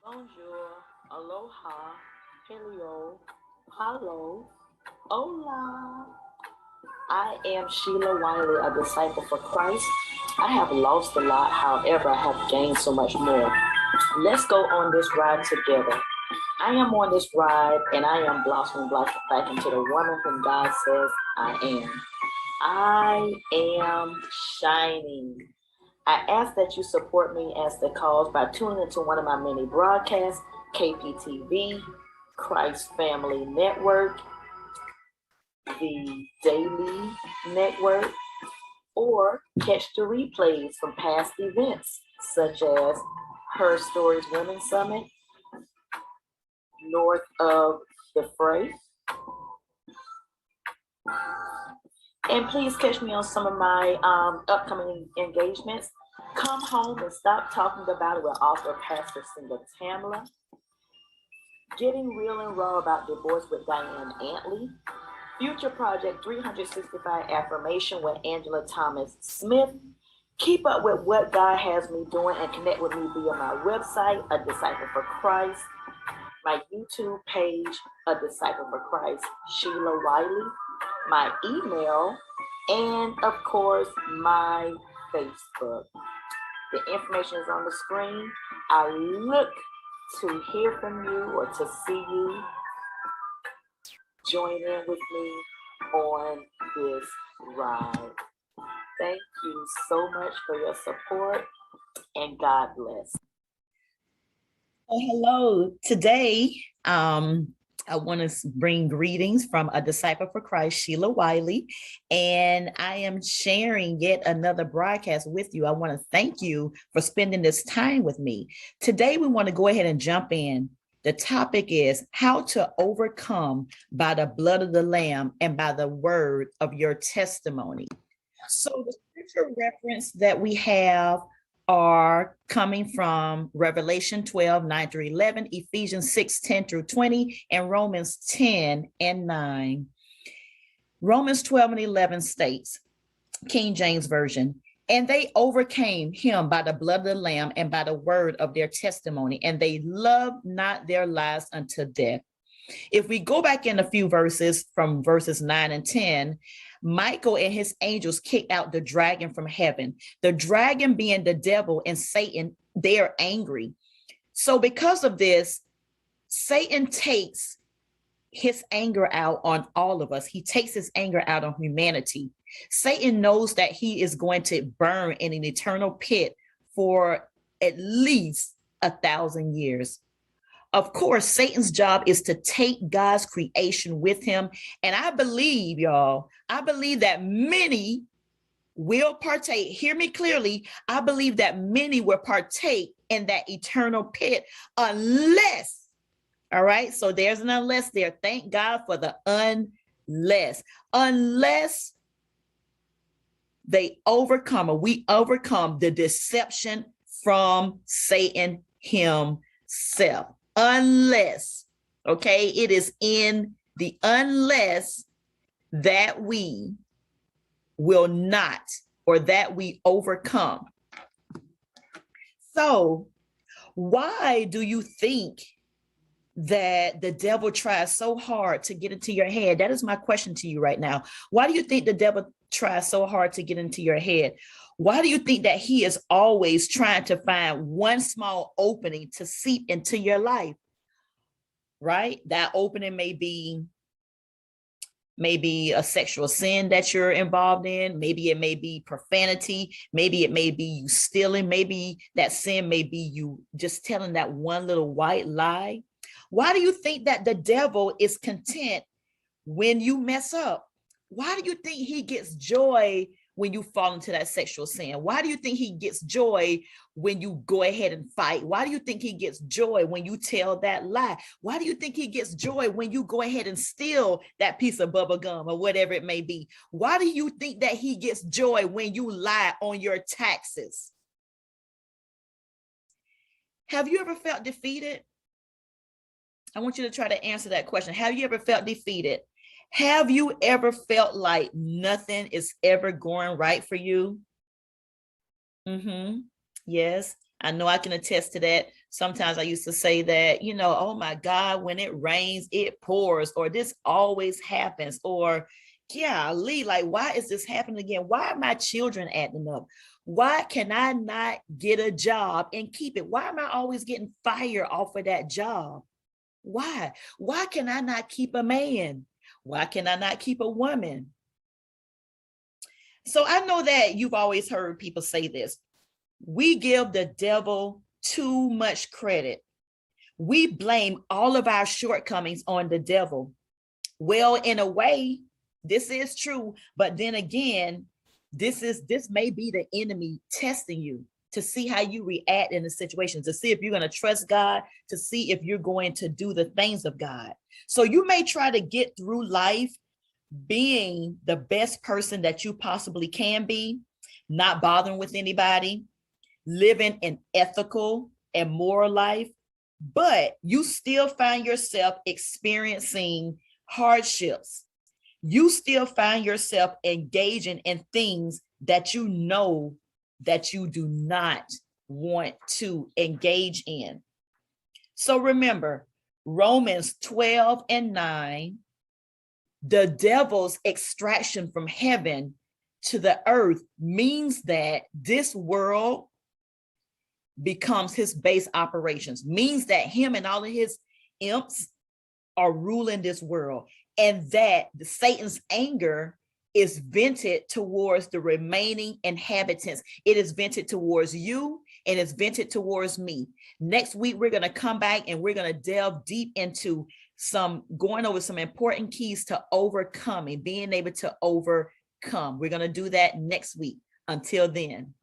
Bonjour, aloha, hello, hello, hola. I am Sheela Wiley, a disciple for Christ. I have lost a lot, however, I have gained so much more. Let's go on this ride together. I am on this ride and I am blossoming back into the woman whom God says I am. I am shining. I ask that you support me as the cause by tuning into one of my many broadcasts, KPTV, Christ Family Network, the Daily Network, or catch the replays from past events such as Her Stories Women's Summit, North of the Fray, and please catch me on some of my upcoming engagements. Come Home and Stop Talking About It with author Pastor Singer Tamla. Getting Real and Raw about Divorce with Diane Antley. Future Project 365 Affirmation with Angela Thomas Smith. Keep up with what God has me doing and connect with me via my website, A Disciple for Christ, my YouTube page, A Disciple for Christ, Sheela Wiley, my email, and of course, my Facebook. The information is on the screen. I look to hear from you or to see you. Join in with me on this ride. Thank you so much for your support and God bless. Oh, hello. Today, I want to bring greetings from A Disciple for Christ, Sheela Wiley, and I am sharing yet another broadcast with you. I want to thank you for spending this time with me. Today, we want to go ahead and jump in. The topic is how to overcome by the blood of the Lamb and by the word of your testimony. So the scripture reference that we have are coming from Revelation 12, 9 through 11, Ephesians 6, 10 through 20, and Romans 10 and 9. Romans 12 and 11 states, King James Version, and they overcame him by the blood of the Lamb and by the word of their testimony, and they loved not their lives unto death. If we go back in a few verses from verses 9 and 10, Michael and his angels kicked out the dragon from heaven. The dragon being the devil and Satan, they are angry. So because of this, Satan takes his anger out on all of us. He takes his anger out on humanity. Satan knows that he is going to burn in an eternal pit for at least 1,000 years. Of course, Satan's job is to take God's creation with him. And I believe, y'all, I believe that many will partake. Hear me clearly. I believe that many will partake in that eternal pit unless, all right, so there's an unless there. Thank God for the unless they overcome or we overcome the deception from Satan himself. Unless, okay, it is in the unless that we will not or that we overcome. So why do you think that the devil tries so hard to get into your head? That is my question to you right now. Why do you think the devil tries so hard to get into your head? Why do you think that he is always trying to find one small opening to seep into your life? Right? That opening may be a sexual sin that you're involved in. Maybe it may be profanity. Maybe it may be you stealing. Maybe that sin may be you just telling that one little white lie. Why do you think that the devil is content when you mess up? Why do you think he gets joy when you fall into that sexual sin? Why do you think he gets joy when you go ahead and fight? Why do you think he gets joy when you tell that lie? Why do you think he gets joy when you go ahead and steal that piece of bubble gum or whatever it may be? Why do you think that he gets joy when you lie on your taxes? Have you ever felt defeated? I want you to try to answer that question. Have you ever felt defeated? Have you ever felt like nothing is ever going right for you? Yes. I know I can attest to that. Sometimes I used to say that, oh my God, when it rains, it pours, or this always happens, or golly, like, why is this happening again? Why are my children acting up? Why can I not get a job and keep it? Why am I always getting fired off of that job? Why? Why can I not keep a man? Why can I not keep a woman? So I know that you've always heard people say this. We give the devil too much credit. We blame all of our shortcomings on the devil. Well, in a way, this is true, but then again, this may be the enemy testing you to see how you react in the situation, to see if you're going to trust God, to see if you're going to do the things of God. So you may try to get through life being the best person that you possibly can be, not bothering with anybody, living an ethical and moral life, but you still find yourself experiencing hardships. You still find yourself engaging in things that you know that you do not want to engage in. So remember, Romans 12:9, the devil's extraction from heaven to the earth means that this world becomes his base operations, means that him and all of his imps are ruling this world, and that Satan's anger is vented towards the remaining inhabitants. It is vented towards you, and it's vented towards me. Next week, we're going to come back and we're going to delve deep into going over some important keys to overcoming, being able to overcome. We're going to do that next week. Until then.